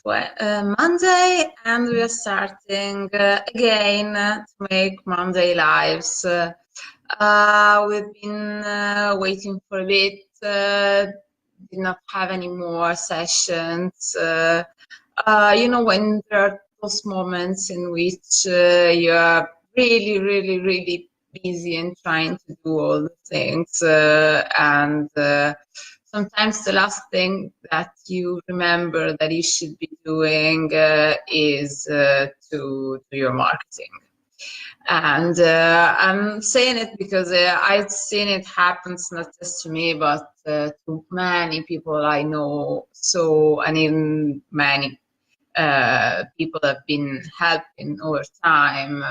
Monday, and we are starting again to make Monday lives. We've been waiting for a bit, did not have any more sessions. When there are those moments in which you are really busy and trying to do all the things, and sometimes the last thing that you remember that you should be doing is to do your marketing. And I'm saying it because I've seen it happens not just to me, but to many people I know. And even many people have been helping over time.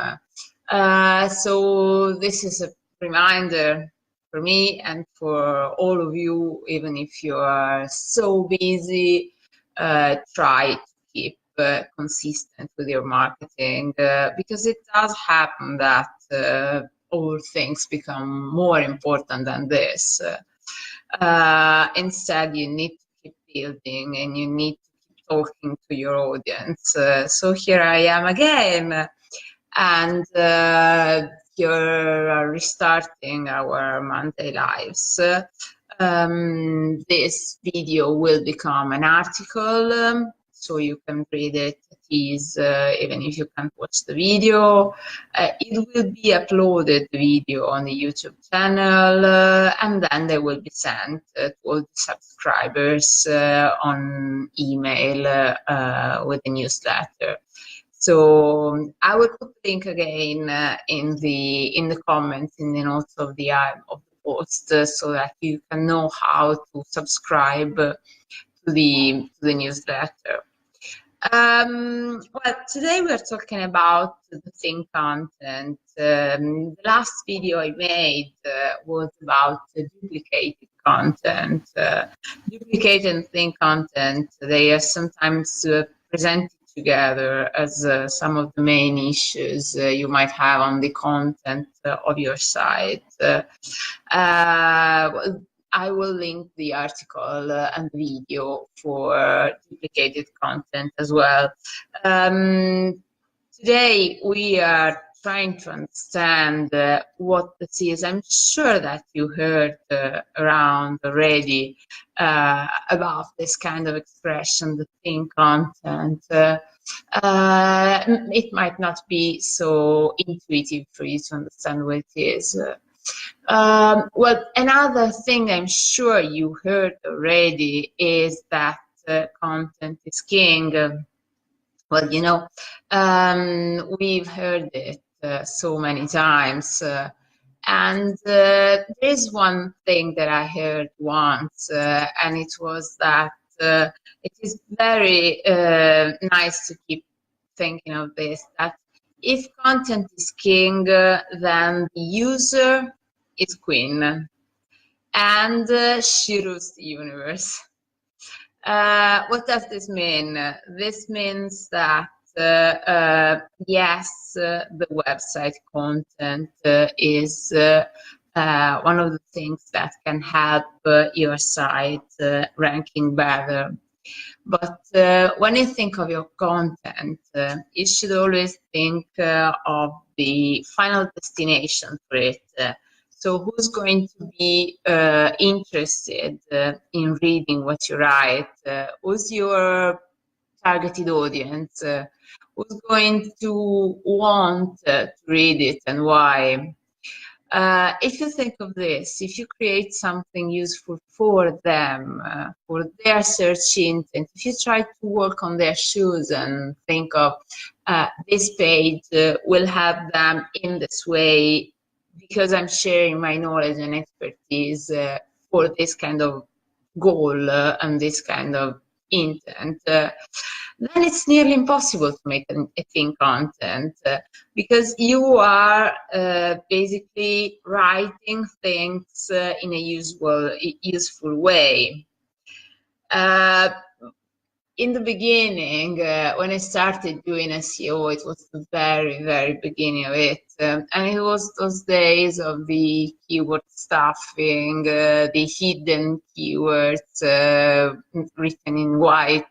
So this is a reminder for me and for all of you, even if you are so busy, try to keep consistent with your marketing, because it does happen that all things become more important than this. Instead, you need to keep building and you need to keep talking to your audience. So here I am again, and you're restarting our Monday lives. This video will become an article, so you can read it at ease, even if you can't watch the video. It will be uploaded, the video, on the YouTube channel, and then they will be sent to all the subscribers on email with the newsletter. So I will put the link again in the comments, in the notes of the post, so that you can know how to subscribe to the newsletter. Well, today we are talking about the thin content. The last video I made was about duplicated content. Duplicated and thin content, they are sometimes presented together as some of the main issues you might have on the content of your site. I will link the article and the video for duplicated content as well. Today we are trying to understand what this is. I'm sure that you heard around already about this kind of expression, the thin content. It might not be so intuitive for you to understand what it is. Well, another thing I'm sure you heard already is that content is king. Well, we've heard it so many times. And there's one thing that I heard once, and it was that it is very nice to keep thinking of this, that if content is king, then the user is queen, and she rules the universe. What does this mean? This means that yes, the website content is one of the things that can help your site ranking better. But when you think of your content, you should always think of the final destination for it. So who's going to be interested in reading what you write? Who's your targeted audience? Who's going to want to read it and why? If you think of this, if you create something useful for them, for their search intent, if you try to walk on their shoes and think of this page will help them in this way, because I'm sharing my knowledge and expertise for this kind of goal and this kind of intent, then it's nearly impossible to make a thin content, because you are basically writing things in a useful way. in the beginning, when I started doing SEO, it was the very, very beginning of it. And it was those days of the keyword stuffing, the hidden keywords written in white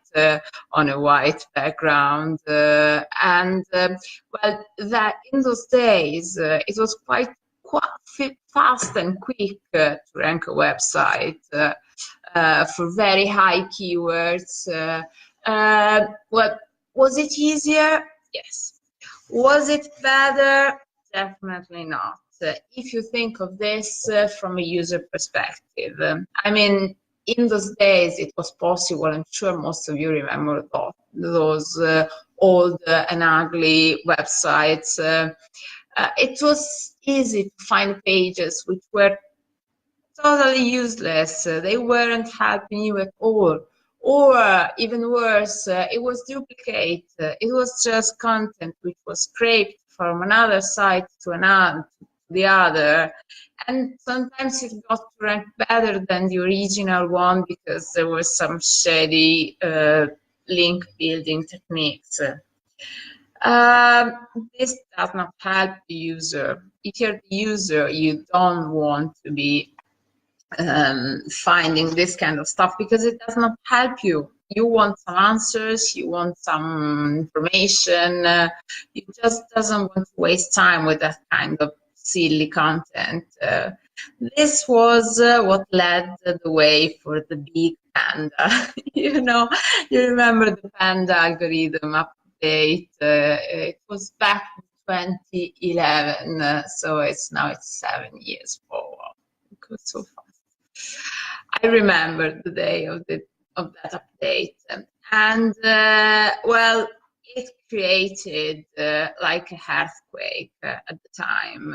on a white background. Well, that in those days, it was quite fast and quick to rank a website for very high keywords. What was it easier? Yes. Was it better? Definitely not. If you think of this from a user perspective, I mean, in those days it was possible. I'm sure most of you remember those old and ugly websites. It was easy to find pages which were totally useless. They weren't helping you at all. Or even worse, it was duplicate. It was just content which was scraped from another site to the other. And sometimes it got to rank better than the original one because there were some shady link building techniques. This does not help the user. If you're the user, you don't want to be finding this kind of stuff because it does not help you. You want some answers, you want some information, you just doesn't want to waste time with that kind of silly content. This was what led the way for the big Panda. You know, you remember the Panda algorithm update. It was back in 2011, so it's 7 years forward. It goes so fast. I remember the day of that update, and well, it created like a earthquake at the time.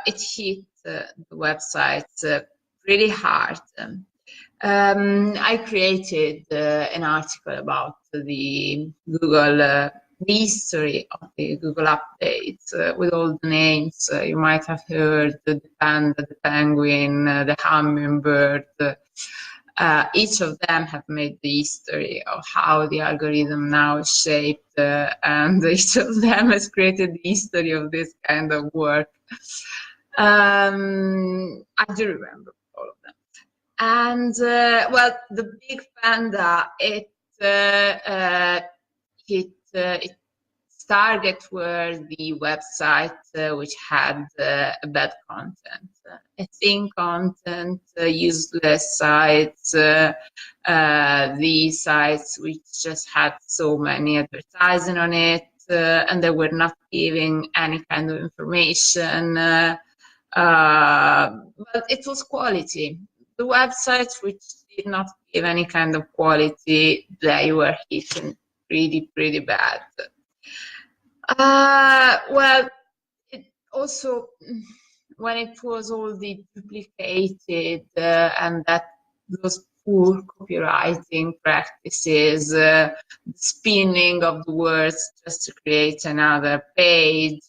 It hit the website really hard. I created an article about the Google the history of the Google updates with all the names. You might have heard the panda, the penguin, the hummingbird. Each of them have made the history of how the algorithm now is shaped, and each of them has created the history of this kind of work. I do remember all of them. And well, the big panda, its target were the websites which had bad content, thin content, useless sites, the sites which just had so many advertising on it, and they were not giving any kind of information, but it was quality. The websites which did not give any kind of quality, they were hitting pretty bad. Well, it also, when it was all the duplicated and that those poor copywriting practices, the spinning of the words just to create another page,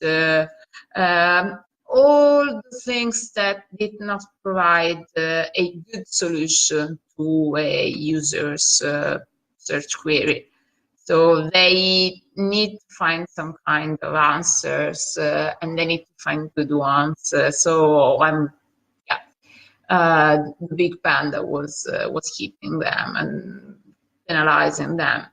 all the things that did not provide a good solution to a user's search query. So they need to find some kind of answers, and they need to find good ones. So the big panda was hitting them and penalizing them.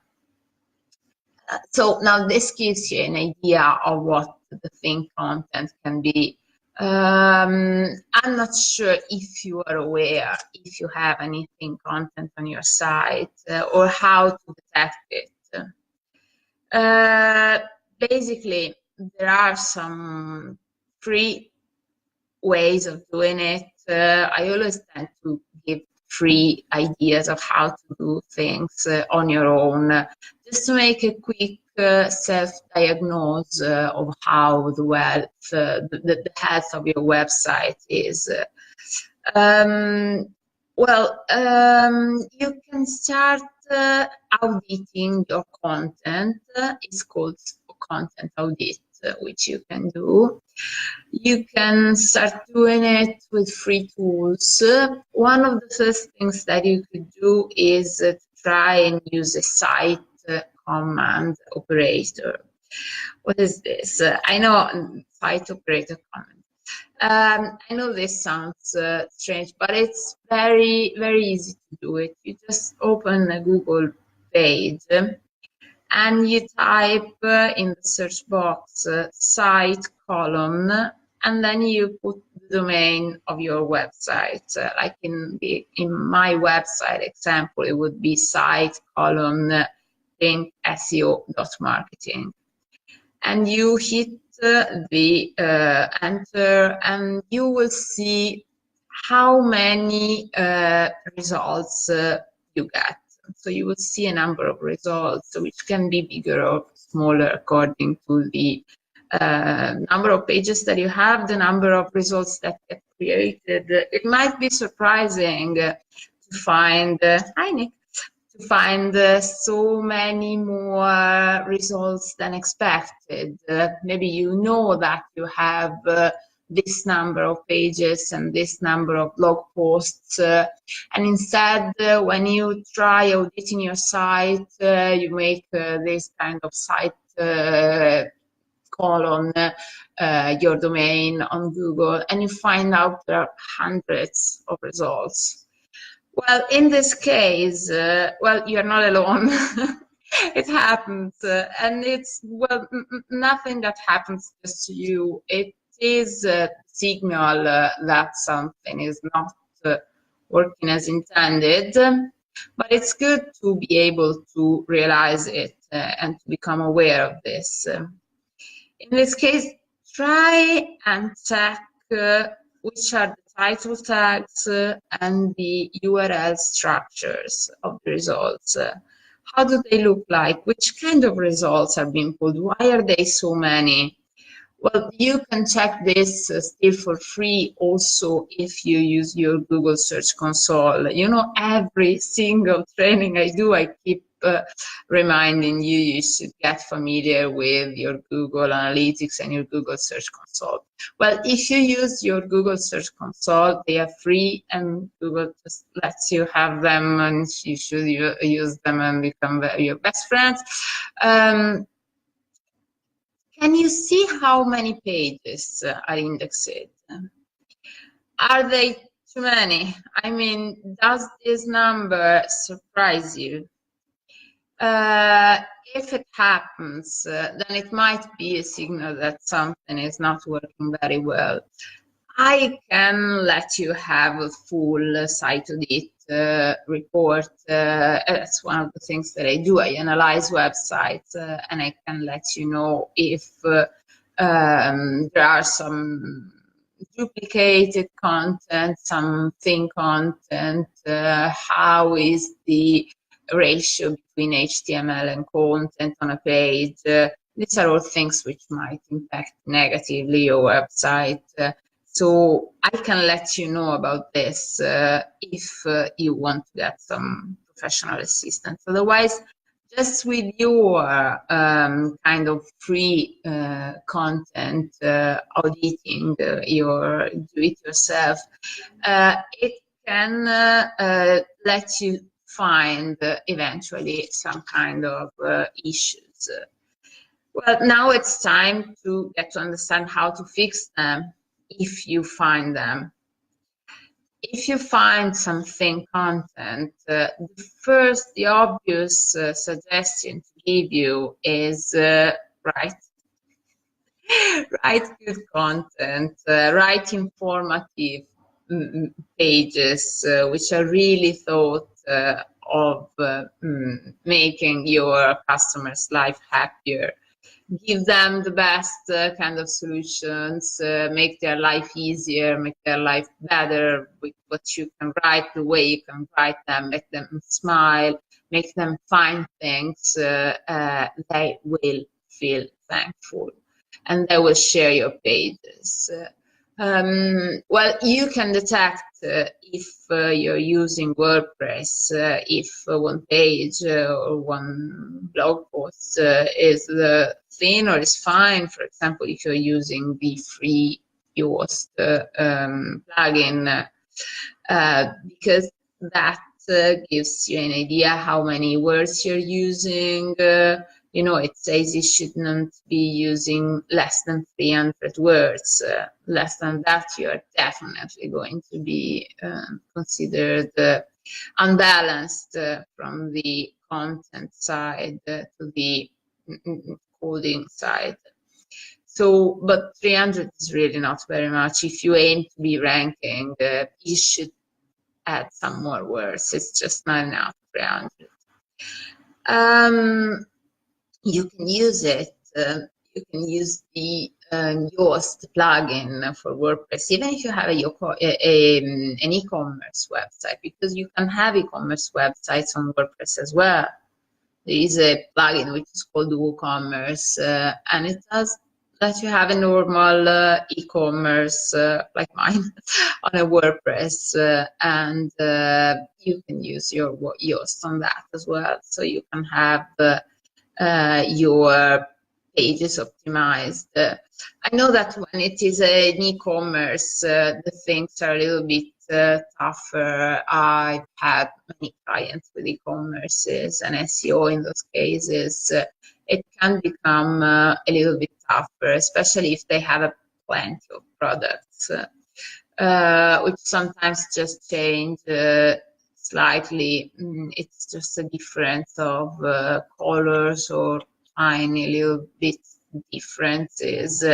So now this gives you an idea of what the thin content can be. I'm not sure if you are aware, if you have any thin content on your site, or how to detect it. Basically, there are some free ways of doing it. I always tend to give free ideas of how to do things on your own, just to make a quick self-diagnose of how the health of your website is. You can start auditing your content. It's called content audit, which you can do. You can start doing it with free tools. One of the first things that you could do is try and use a cite command operator. What is this? I know cite operator command. I know this sounds strange, but it's very, very easy to do it. You just open a Google page and you type in the search box cite colon, and then you put the domain of your website. Like in my website example, it would be cite colon think SEO.marketing. And you hit the enter, and you will see how many results you get. So you will see a number of results, which can be bigger or smaller according to the number of pages that you have, the number of results that get created. It might be surprising to find, hi Nick, to find so many more results than expected. Maybe you know that you have this number of pages and this number of blog posts, and instead when you try auditing your site, you make this kind of site colon your domain on Google, and you find out there are hundreds of results. Well, in this case, well, you're not alone. It happens, and it's, well, nothing that happens just to you. It is a signal that something is not working as intended, but it's good to be able to realize it and to become aware of this. In this case, try and check which are the title tags and the URL structures of the results. How do they look like? Which kind of results are being pulled? Why are they so many? Well, you can check this still for free also if you use your Google Search Console. You know, every single training I do, I keep reminding you, you should get familiar with your Google Analytics and your Google Search Console. Well, if you use your Google Search Console, they are free, and Google just lets you have them, and you should use them and become your best friends. Can you see how many pages are indexed? Are they too many? I mean, does this number surprise you? If it happens, then it might be a signal that something is not working very well. I can let you have a full site audit report. That's one of the things that I do. I analyze websites and I can let you know if there are some duplicated content, some thin content, how is the ratio between HTML and content on a page. These are all things which might impact negatively your website. So I can let you know about this if you want to get some professional assistance. Otherwise, just with your kind of free content auditing your do-it-yourself, it can let you find eventually some kind of issues. Well, now it's time to get to understand how to fix them if you find them. If you find some thin content, the obvious suggestion to give you is write good content, write informative pages which are really thought of making your customers' life happier. Give them the best kind of solutions, make their life easier, make their life better with what you can write, the way you can write them, make them smile, make them find things. They will feel thankful and they will share your pages. Well, you can detect if you're using WordPress, if one page or one blog post is thin or is fine. For example, if you're using the free Yoast plugin, because that gives you an idea how many words you're using. You know, it says you shouldn't be using less than 300 words. Less than that, you're definitely going to be considered unbalanced from the content side to the coding side. So, but 300 is really not very much. If you aim to be ranking, you should add some more words. It's just not enough, 300. You can use it. You can use the Yoast plugin for WordPress, even if you have an e-commerce website, because you can have e-commerce websites on WordPress as well. There is a plugin which is called WooCommerce, and it does let you have a normal e-commerce like mine on a WordPress, and you can use your Yoast on that as well. So you can have your pages optimized. I know that when it is an e-commerce, the things are a little bit tougher. I've had many clients with e-commerces and SEO in those cases. It can become a little bit tougher, especially if they have plenty of products, which sometimes just change slightly. It's just a difference of colors or tiny little bit differences.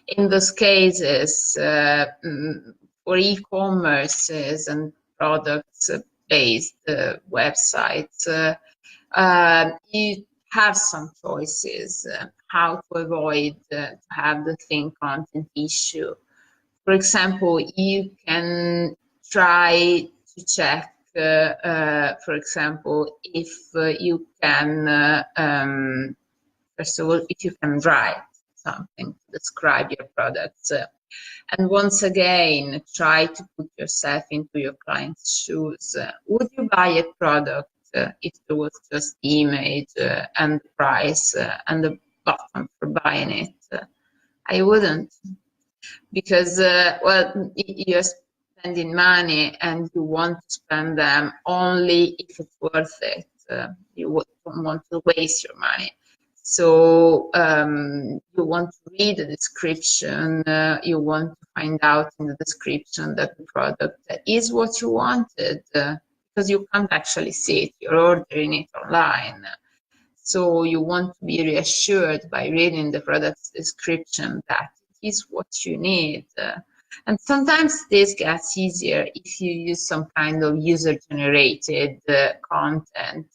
In those cases, for e-commerces and products-based websites, you have some choices how to avoid to have the thin content issue. For example, you can try to check, for example, if you can, first of all, if you can write something to describe your products. And once again, try to put yourself into your client's shoes. Would you buy a product if there was just the image and the price and the button for buying it? I wouldn't, because well, you're spending money and you want to spend them only if it's worth it. You don't want to waste your money. So you want to read the description, you want to find out in the description that the product is what you wanted, because you can't actually see it, you're ordering it online. So you want to be reassured by reading the product's description that it is what you need. And sometimes this gets easier if you use some kind of user-generated content.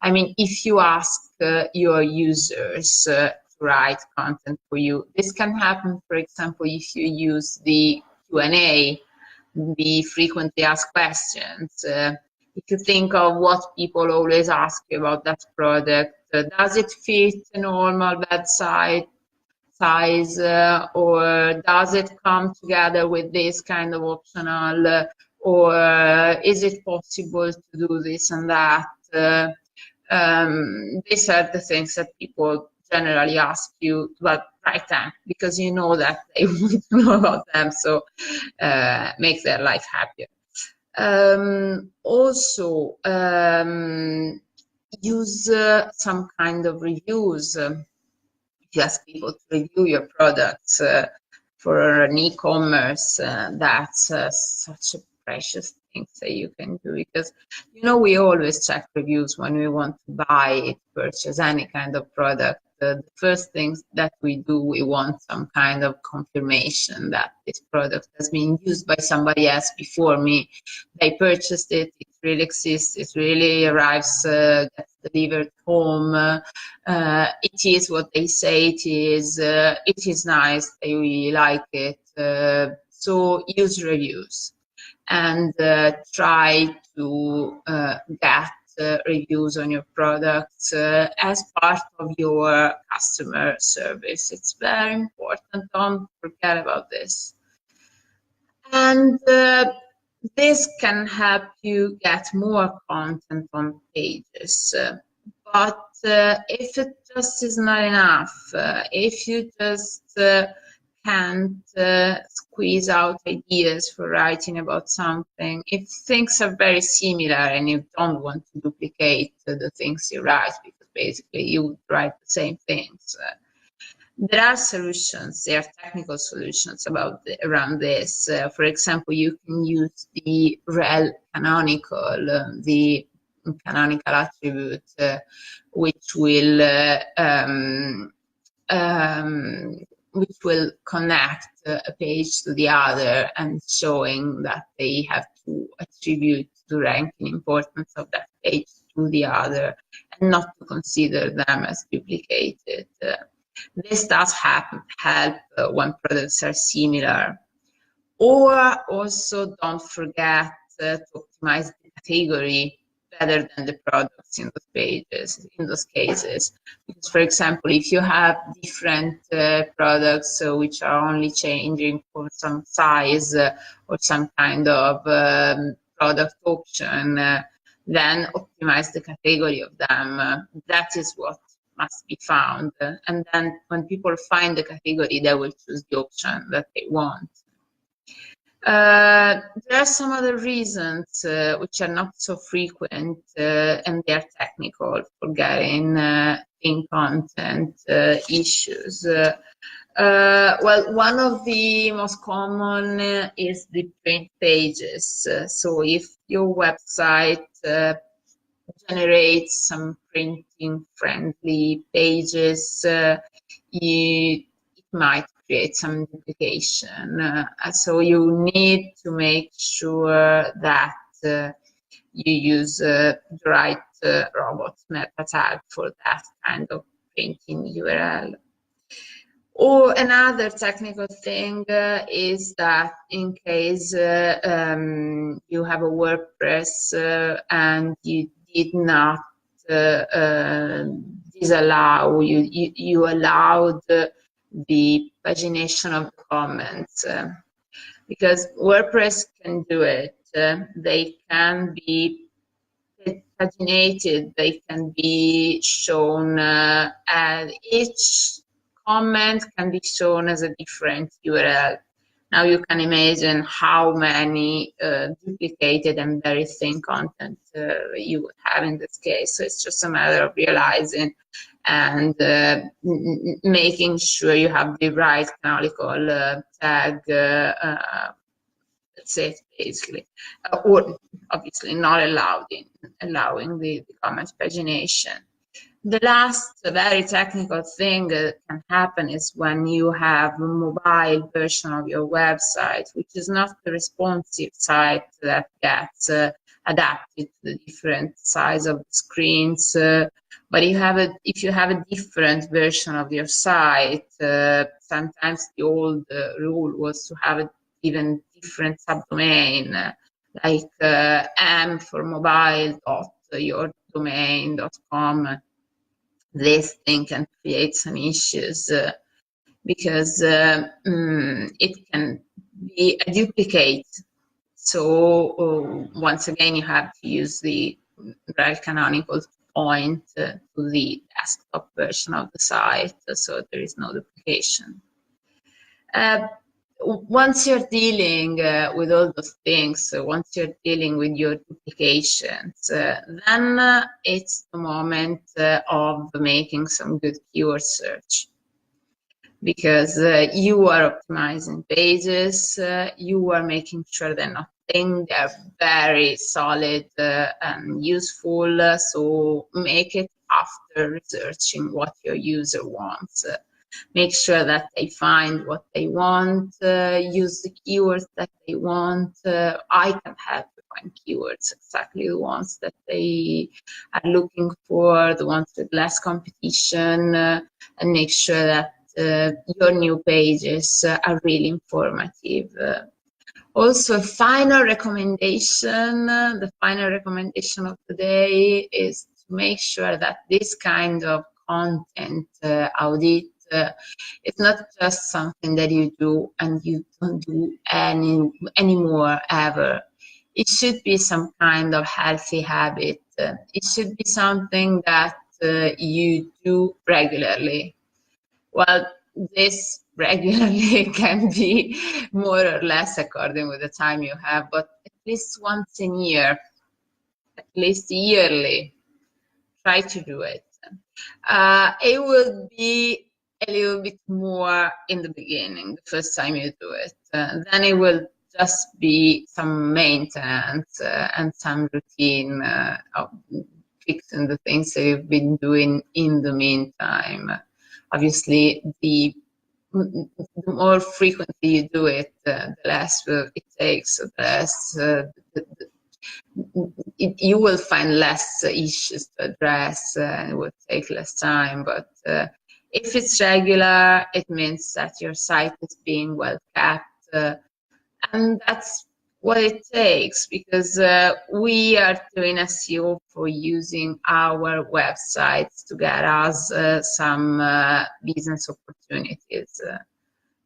I mean, if you ask your users to write content for you, this can happen, for example, if you use the Q&A, the frequently asked questions. If you think of what people always ask you about that product, does it fit a normal website size, or does it come together with this kind of optional, or is it possible to do this and that? These are the things that people generally ask you about right time, because you know that they want to know about them, so make their life happier. Also, use some kind of reviews. If you ask people to review your products for an e-commerce, that's such a precious thing that you can do, because you know we always check reviews when we want to buy, purchase any kind of product. The first things that we do, we want some kind of confirmation that this product has been used by somebody else before me. They purchased it, it really exists, it really arrives, gets delivered home, it is what they say it is nice, they really like it. So use reviews and try to get reviews on your products as part of your customer service. It's very important. Don't forget about this. And this can help you get more content on pages. But if it just is not enough, if you just can't squeeze out ideas for writing about something, if things are very similar and you don't want to duplicate the things you write, because basically you would write the same things. There are solutions, there are technical solutions around this. For example, you can use the rel canonical, the canonical attribute, which will connect a page to the other, and showing that they have to attribute the ranking importance of that page to the other, and not to consider them as duplicated. This does help when products are similar. Or also don't forget to optimize the category better than the products in those pages, in those cases. Because, for example, if you have different products which are only changing for some size or some kind of product option, then optimize the category of them. That is what must be found. And then when people find the category, they will choose the option that they want. There are some other reasons which are not so frequent, and they are technical, for getting thin content issues. Well, one of the most common is the print pages. So if your website generates some printing friendly pages, it might create some duplication. So you need to make sure that you use the right robot meta tag for that kind of printing URL. Or another technical thing is that in case you have a WordPress and you did not disallow, you allowed the pagination of the comments, because WordPress can do it. They can be paginated, they can be shown, and each comment can be shown as a different URL. Now you can imagine how many duplicated and very thin content you would have in this case. So it's just a matter of realizing and making sure you have the right canonical tag, let's say, basically, or obviously not allowing the comment pagination. The last very technical thing that can happen is when you have a mobile version of your website, which is not the responsive site that gets adapted to the different size of the screens. But if you have a different version of your site, sometimes the old rule was to have an even different subdomain, like m for mobile.yourdomain.com. This thing can create some issues because it can be a duplicate. So once again, you have to use the rel canonical to point to the desktop version of the site, so there is no duplication. Once you're dealing with all those things, once you're dealing with your duplications, then it's the moment of making some good keyword search. Because you are optimizing pages, you are making sure they're not thin, they're very solid and useful. So make it after researching what your user wants. Make sure that they find what they want, use the keywords that they want. I can help you find keywords, exactly the ones that they are looking for, the ones with less competition, and make sure that your new pages are really informative. Also, final recommendation, the final recommendation of the day is to make sure that this kind of content audit, it's not just something that you do and you don't do anymore ever. It should be some kind of healthy habit. It should be something that you do regularly. Well, this regularly can be more or less according with the time you have, but at least once a year, at least yearly, try to do it. It will be a little bit more in the beginning, the first time you do it. Then it will just be some maintenance and some routine of fixing the things that you've been doing in the meantime. Obviously, the more frequently you do it, the less work it takes, the less you will find less issues to address, and it will take less time. But if it's regular, it means that your site is being well kept, and that's what it takes, because we are doing SEO for using our websites to get us some business opportunities.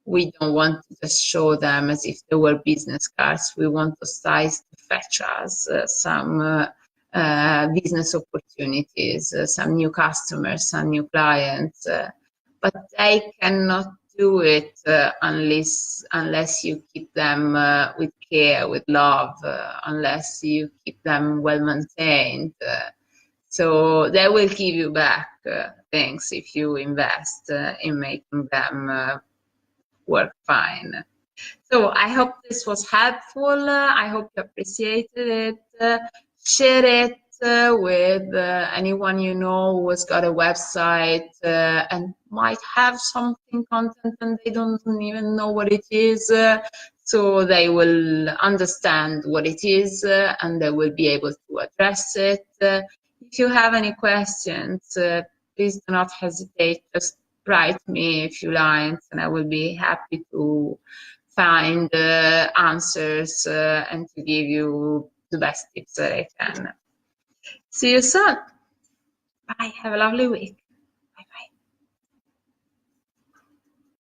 We don't want to just show them as if they were business cards. We want those sites to fetch us some business opportunities, some new customers, some new clients, but they cannot do it unless you keep them with care, with love, unless you keep them well maintained. So they will give you back things if you invest in making them work fine. So I hope this was helpful. I hope you appreciated it. Share it with anyone you know who has got a website and might have something content and they don't even know what it is. So they will understand what it is and they will be able to address it. If you have any questions, please do not hesitate. Just write me a few lines and I will be happy to find answers and to give you the best tips that I can. See you soon. Bye. Have a lovely week.